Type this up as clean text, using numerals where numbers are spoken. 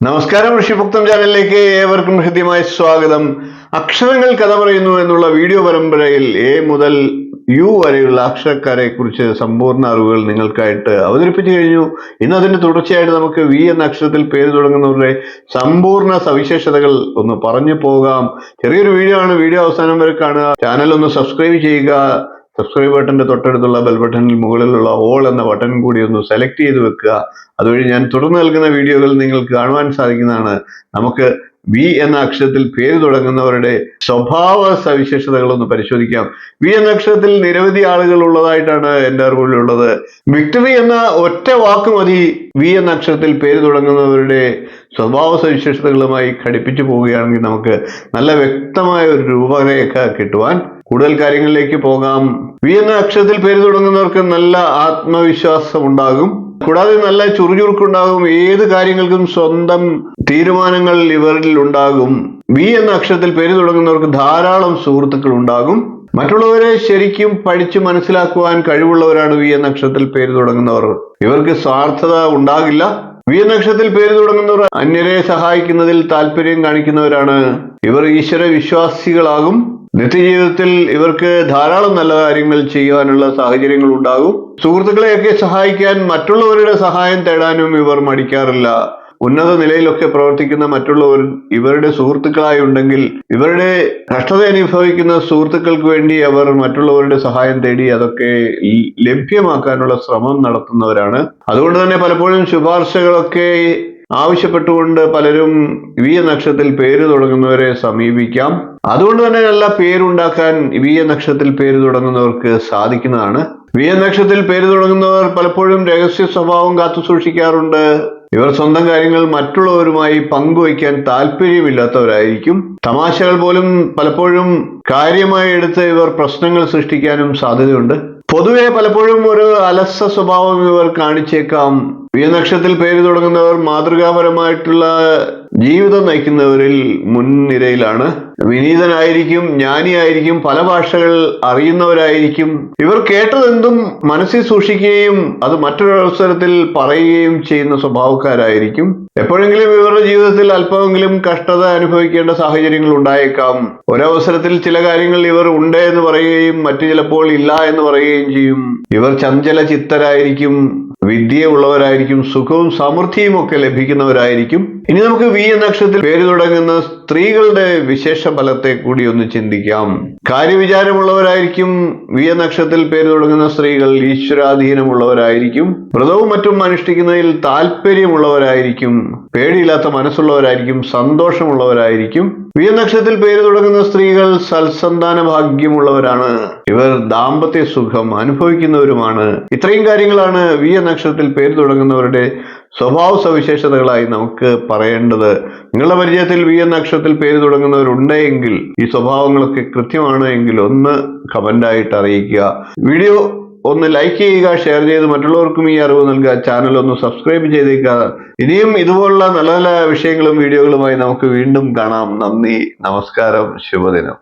നമസ്കാരം, ഋഷിഭുക്തം ചാനലിലേക്ക് ഏവർക്കും ഹൃദ്യമായ സ്വാഗതം. അക്ഷരങ്ങൾ കഥ പറയുന്നു എന്നുള്ള വീഡിയോ പരമ്പരയിൽ എ മുതൽ യു വരെയുള്ള അക്ഷരക്കാരെ കുറിച്ച് സമ്പൂർണ്ണ അറിവുകൾ നിങ്ങൾക്കായിട്ട് അവതരിപ്പിച്ചു കഴിഞ്ഞു. ഇന്ന് അതിന്റെ തുടർച്ചയായിട്ട് നമുക്ക് വി എന്ന അക്ഷരത്തിൽ പേര് തുടങ്ങുന്നവരുടെ സമ്പൂർണ്ണ സവിശേഷതകൾ ഒന്ന് പറഞ്ഞു പോകാം. ചെറിയൊരു വീഡിയോ ആണ്, വീഡിയോ അവസാനം വരെ കാണുക. ചാനൽ ഒന്ന് സബ്സ്ക്രൈബ് ചെയ്യുക. സബ്സ്ക്രൈബ് ബട്ടന്റെ തൊട്ടടുത്തുള്ള ബെൽ ബട്ടണിൽ മുകളിലുള്ള ഓൾ എന്ന ബട്ടൺ കൂടി ഒന്ന് സെലക്ട് ചെയ്ത് വെക്കുക. അതുവഴി ഞാൻ തുടർന്ന് നൽകുന്ന വീഡിയോകൾ നിങ്ങൾക്ക് കാണുവാൻ സാധിക്കുന്നതാണ്. നമുക്ക് വി എന്ന അക്ഷരത്തിൽ പേര് തുടങ്ങുന്നവരുടെ സ്വഭാവ സവിശേഷതകൾ ഒന്ന് പരിശോധിക്കാം. വി എന്ന അക്ഷരത്തിൽ നിരവധി ആളുകൾ ഉള്ളതായിട്ടാണ് എൻ്റെ അറിവിലുള്ളത്. വിക്ടറി എന്ന ഒറ്റ വാക്ക് മതി വി എന്ന അക്ഷരത്തിൽ പേര് തുടങ്ങുന്നവരുടെ സ്വഭാവ സവിശേഷതകളുമായി ഘടിപ്പിച്ചു പോവുകയാണെങ്കിൽ നമുക്ക് നല്ല വ്യക്തമായ ഒരു രൂപരേഖ കിട്ടുവാൻ. കൂടുതൽ കാര്യങ്ങളിലേക്ക് പോകാം. വി എന്ന അക്ഷരത്തിൽ പേര് തുടങ്ങുന്നവർക്ക് നല്ല ആത്മവിശ്വാസം ഉണ്ടാകും. കൂടാതെ നല്ല ചുറുചുറുക്കുണ്ടാകും. ഏത് കാര്യങ്ങൾക്കും സ്വന്തം തീരുമാനങ്ങൾ ഇവരിൽ ഉണ്ടാകും. വി എന്ന അക്ഷരത്തിൽ പേര് തുടങ്ങുന്നവർക്ക് ധാരാളം സുഹൃത്തുക്കൾ ഉണ്ടാകും. മറ്റുള്ളവരെ ശരിക്കും പഠിച്ചു മനസ്സിലാക്കുവാൻ കഴിവുള്ളവരാണ് വി എന്ന അക്ഷരത്തിൽ പേര് തുടങ്ങുന്നവർ. ഇവർക്ക് സ്വാർത്ഥത ഉണ്ടാകില്ല. വി എന്ന അക്ഷരത്തിൽ പേര് തുടങ്ങുന്നവർ അന്യരെ സഹായിക്കുന്നതിൽ താല്പര്യം കാണിക്കുന്നവരാണ്. ഇവർ ഈശ്വര വിശ്വാസികളാകും. നിത്യജീവിതത്തിൽ ഇവർക്ക് ധാരാളം നല്ല കാര്യങ്ങൾ ചെയ്യുവാനുള്ള സാഹചര്യങ്ങൾ ഉണ്ടാകും. സുഹൃത്തുക്കളെയൊക്കെ സഹായിക്കാൻ, മറ്റുള്ളവരുടെ സഹായം തേടാനും ഇവർ മടിക്കാറില്ല. ഉന്നത നിലയിലൊക്കെ പ്രവർത്തിക്കുന്ന മറ്റുള്ളവർ ഇവരുടെ സുഹൃത്തുക്കളായി ഉണ്ടെങ്കിൽ ഇവരുടെ കഷ്ടത അനുഭവിക്കുന്ന സുഹൃത്തുക്കൾക്ക് വേണ്ടി അവർ മറ്റുള്ളവരുടെ സഹായം തേടി അതൊക്കെ ലഭ്യമാക്കാനുള്ള ശ്രമം നടത്തുന്നവരാണ്. അതുകൊണ്ട് തന്നെ പലപ്പോഴും ശുപാർശകളൊക്കെ ആവശ്യപ്പെട്ടുകൊണ്ട് പലരും വി എന്ന അക്ഷരത്തിൽ പേര് തുടങ്ങുന്നവരെ സമീപിക്കാം. അതുകൊണ്ട് തന്നെ നല്ല പേരുണ്ടാക്കാൻ വി എന്ന അക്ഷരത്തിൽ പേര് തുടങ്ങുന്നവർക്ക് സാധിക്കുന്നതാണ്. വി എന്ന അക്ഷരത്തിൽ പേര് തുടങ്ങുന്നവർ പലപ്പോഴും രഹസ്യ സ്വഭാവം കാത്തു സൂക്ഷിക്കാറുണ്ട്. ഇവർ സ്വന്തം കാര്യങ്ങൾ മറ്റുള്ളവരുമായി പങ്കുവയ്ക്കാൻ താല്പര്യമില്ലാത്തവരായിരിക്കും. തമാശകൾ പോലും പലപ്പോഴും കാര്യമായി എടുത്ത് ഇവർ പ്രശ്നങ്ങൾ സൃഷ്ടിക്കാനും സാധ്യതയുണ്ട്. പൊതുവെ പലപ്പോഴും ഒരു അലസ സ്വഭാവം ഇവർ കാണിച്ചേക്കാം. വി എന്ന അക്ഷരത്തിൽ പേര് തുടങ്ങുന്നവർ മാതൃകാപരമായിട്ടുള്ള ജീവിതം നയിക്കുന്നവരിൽ മുൻനിരയിലാണ്. വിനീതനായിരിക്കും, ജ്ഞാനിയായിരിക്കും, പല ഭാഷകൾ അറിയുന്നവരായിരിക്കും. ഇവർ കേട്ടതെന്തും മനസ്സിൽ സൂക്ഷിക്കുകയും അത് മറ്റൊരവസരത്തിൽ പറയുകയും ചെയ്യുന്ന സ്വഭാവക്കാരായിരിക്കും. എപ്പോഴെങ്കിലും ഇവരുടെ ജീവിതത്തിൽ അല്പമെങ്കിലും കഷ്ടത അനുഭവിക്കേണ്ട സാഹചര്യങ്ങൾ ഉണ്ടായേക്കാം. ഒരവസരത്തിൽ ചില കാര്യങ്ങൾ ഇവർ ഉണ്ട് എന്ന് പറയുകയും മറ്റു ചിലപ്പോൾ ഇല്ല എന്ന് പറയുകയും ചെയ്യും. ഇവർ ചഞ്ചല ചിത്തരായിരിക്കും, വിദ്യയുള്ളവരായിരിക്കും, സുഖവും സമൃദ്ധിയും ഒക്കെ ലഭിക്കുന്നവരായിരിക്കും. ഇനി നമുക്ക് വി എന്ന അക്ഷരത്തിൽ പേര് തുടങ്ങുന്ന സ്ത്രീകളുടെ വിശേഷ ഫലത്തെ കൂടി ഒന്ന് ചിന്തിക്കാം. കാര്യവിചാരമുള്ളവരായിരിക്കും. വി എന്ന അക്ഷരത്തിൽ പേര് തുടങ്ങുന്ന സ്ത്രീകൾ ഈശ്വരാധീനമുള്ളവരായിരിക്കും. വ്രതവും മറ്റും അനുഷ്ഠിക്കുന്നതിൽ താല്പര്യമുള്ളവരായിരിക്കും. പേടിയില്ലാത്ത മനസ്സുള്ളവരായിരിക്കും. സന്തോഷമുള്ളവരായിരിക്കും. വി എന്ന അക്ഷരത്തിൽ പേര് തുടങ്ങുന്ന സ്ത്രീകൾ സൽസന്താന ഭാഗ്യമുള്ളവരാണ്. ഇവർ ദാമ്പത്യ സുഖം അനുഭവിക്കുന്നവരുമാണ്. ഇത്രയും കാര്യങ്ങളാണ് വി എന്ന അക്ഷരത്തിൽ പേര് തുടങ്ങുന്നവരുടെ സ്വഭാവ സവിശേഷതകളായി നമുക്ക് പറയേണ്ടത്. നിങ്ങളുടെ പരിചയത്തിൽ വി എന്ന അക്ഷരത്തിൽ പേര് തുടങ്ങുന്നവരുണ്ടെങ്കിൽ, ഈ സ്വഭാവങ്ങളൊക്കെ കൃത്യമാണ് എങ്കിൽ ഒന്ന് കമന്റായിട്ട് അറിയിക്കുക. വീഡിയോ ഒന്ന് ലൈക്ക് ചെയ്യുക, ഷെയർ ചെയ്ത് മറ്റുള്ളവർക്കും ഈ അറിവ് നൽകുക. ചാനൽ ഒന്ന് സബ്സ്ക്രൈബ് ചെയ്തേക്കുക. ഇനിയും ഇതുപോലുള്ള നല്ല നല്ല വിഷയങ്ങളും വീഡിയോകളുമായി നമുക്ക് വീണ്ടും കാണാം. നന്ദി, നമസ്കാരം, ശുഭദിനം.